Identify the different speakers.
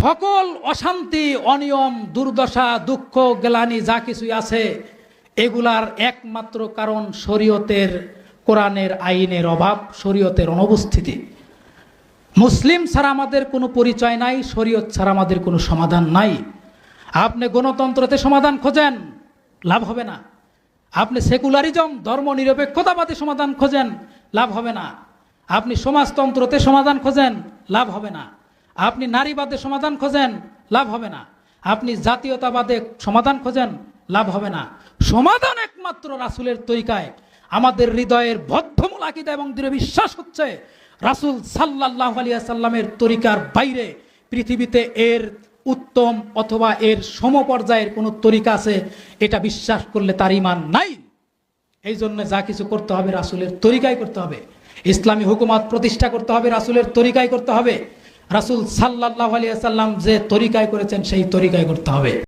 Speaker 1: সকল অশান্তি, অনিয়ম, দুর্দশা, দুঃখ, গ্লানি যা কিছুই আছে, এগুলার একমাত্র কারণ শরীয়তের, কোরআনের আইনের অভাব, শরীয়তের অনুপস্থিতি। মুসলিম ছাড়া আমাদের কোনো পরিচয় নাই, শরীয়ত ছাড়া আমাদের কোনো সমাধান নাই। আপনি গণতন্ত্রতে সমাধান খোঁজেন, লাভ হবে না। আপনি সেকুলারিজম, ধর্মনিরপেক্ষতাবাদী সমাধান খোঁজেন, লাভ হবে না। আপনি সমাজতন্ত্রতে সমাধান খোঁজেন, লাভ হবে না। আপনি নারীবাদে সমাধান খোঁজেন, লাভ হবে না। আপনি জাতীয়তাবাদে সমাধান খোঁজেন, লাভ হবে না। সমাধান একমাত্র রাসূলের তরিকায়। আমাদের হৃদয়ের বদ্ধমূল আকীদা এবং দৃঢ় বিশ্বাস হচ্ছে রাসূল সাল্লাল্লাহু আলাইহি ওয়াসাল্লামের তরিকার বাইরে পৃথিবীতে এর উত্তম অথবা এর সমপর্যায়ের কোনো তরিকা আছে, এটা বিশ্বাস করলে তার ঈমান নাই। এই জন্য যা কিছু করতে হবে রাসূলের তরিকায় করতে হবে। ইসলামী হুকুমত প্রতিষ্ঠা করতে হবে রাসূলের তরিকায় করতে হবে। রাসূল সাল্লাল্লাহু আলাইহি ওয়াসাল্লাম যে তরিকায় করেছেন সেই তরিকায় করতে হবে।